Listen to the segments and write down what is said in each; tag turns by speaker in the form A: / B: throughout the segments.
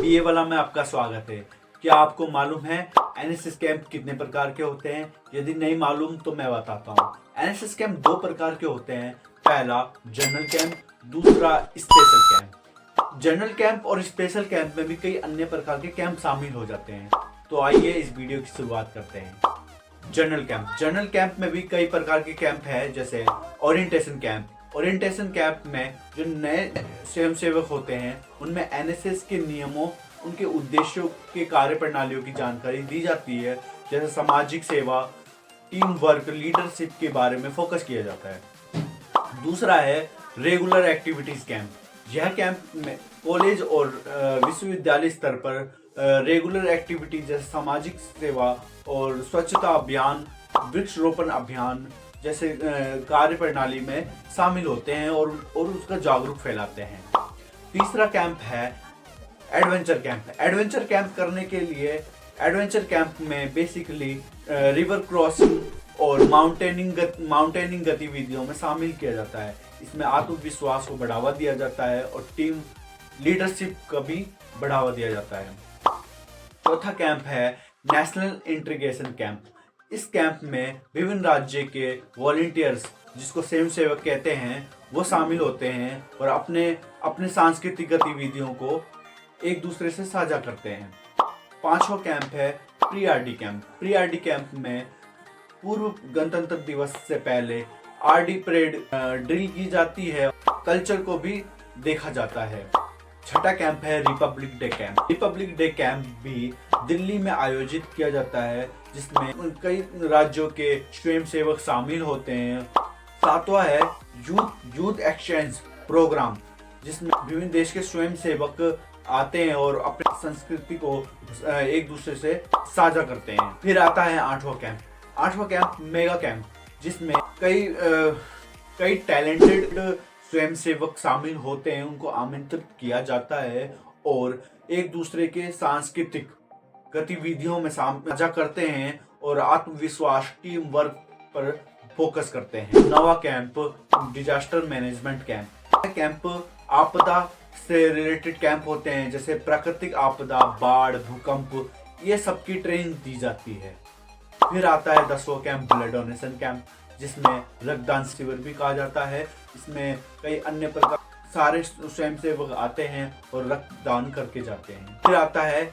A: ये वाला में आपका स्वागत है। क्या आपको मालूम है एनएसएस कैंप कितने प्रकार के होते हैं? यदि नहीं मालूम तो मैं बताता हूँ। एनएसएस कैंप दो प्रकार के होते हैं। पहला जनरल कैंप, दूसरा स्पेशल कैंप। जनरल कैंप और स्पेशल कैंप में भी कई अन्य प्रकार के कैंप शामिल हो जाते हैं। तो आइए इस वीडियो की शुरुआत करते हैं। जनरल कैंप में भी कई प्रकार के कैंप है, जैसे ओरिएंटेशन कैंप। ओरिएंटेशन कैंप में जो नए स्वयंसेवक होते हैं उनमें एनएसएस के नियमों, उनके उद्देश्यों के कार्य प्रणालियों की जानकारी दी जाती है, जैसे सामाजिक सेवा, टीम वर्क, लीडरशिप के बारे में फोकस किया जाता है। दूसरा है रेगुलर एक्टिविटीज कैंप। यह कैंप में कॉलेज और विश्वविद्यालय स्तर पर रेगुलर एक्टिविटीज जैसे सामाजिक सेवा और स्वच्छता अभियान, वृक्षारोपण अभियान जैसे कार्य प्रणाली में शामिल होते हैं और उसका जागरूक फैलाते हैं। तीसरा कैंप है एडवेंचर कैंप। एडवेंचर कैंप करने के लिए एडवेंचर कैंप में बेसिकली रिवर क्रॉसिंग और माउंटेनिंग गतिविधियों में शामिल किया जाता है। इसमें आत्मविश्वास को बढ़ावा दिया जाता है और टीम लीडरशिप का भी बढ़ावा दिया जाता है। चौथा कैंप है नेशनल इंटीग्रेशन कैंप। इस कैंप में विभिन्न राज्य के वॉलंटियर्स, जिसको स्वयंसेवक कहते हैं, वो शामिल होते हैं और अपने सांस्कृतिक गतिविधियों को एक दूसरे से साझा करते हैं। पांचवा कैंप है pre RD camp. Pre RD camp में पूर्व गणतंत्र दिवस से पहले आरडी परेड ड्रिल की जाती है, कल्चर को भी देखा जाता है। छठा कैंप है Republic day camp. Republic day camp भी दिल्ली में आयोजित किया जाता है, जिसमें कई राज्यों के स्वयंसेवक शामिल होते हैं। सातवां है यूथ एक्सचेंज प्रोग्राम, जिसमें विभिन्न देश के स्वयंसेवक आते हैं और अपनी संस्कृति को एक दूसरे से साझा करते हैं। फिर आता है आठवां कैंप। आठवां कैंप मेगा कैंप, जिसमें कई टैलेंटेड स्वयंसेवक शामिल होते हैं, उनको आमंत्रित किया जाता है और एक दूसरे के सांस्कृतिक गतिविधियों में साझा करते हैं और आत्मविश्वास, टीम वर्क पर फोकस करते हैं। नवा camp disaster management camp. Camp आपदा से रिलेटेड कैंप होते हैं, जैसे प्राकृतिक आपदा, बाढ़, भूकंप, ये सबकी ट्रेनिंग दी जाती है। फिर आता है 10वां कैंप ब्लड डोनेशन कैंप, जिसमें रक्तदान शिविर भी कहा जाता है। इसमें कई अन्य प्रकार सारे स्वयंसेवक आते हैं और रक्तदान करके जाते हैं। फिर आता है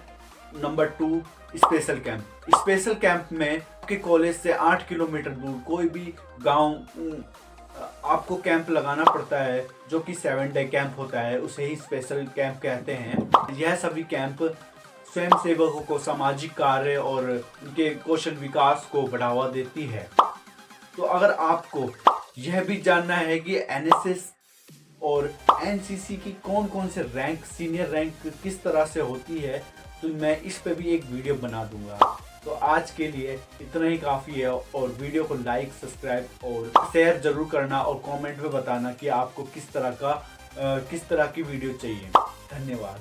A: number 2 special camp. Special camp में आपके कॉलेज से 8 किलोमीटर दूर कोई भी गांव आपको कैंप लगाना पड़ता है, जो कि 7 डे कैंप होता है, उसे ही स्पेशल कैंप कहते हैं। यह सभी कैंप स्वयंसेवकों को सामाजिक कार्य और उनके कौशल विकास को बढ़ावा देती है। तो अगर आपको यह भी जानना है कि एनएसएस और एनसीसी की कौन कौन से रैंक, सीनियर रैंक किस तरह से होती है, तो मैं इस पे भी एक वीडियो बना दूंगा। तो आज के लिए इतना ही काफ़ी है और वीडियो को लाइक, सब्सक्राइब और शेयर जरूर करना और कमेंट में बताना कि आपको किस तरह की वीडियो चाहिए। धन्यवाद।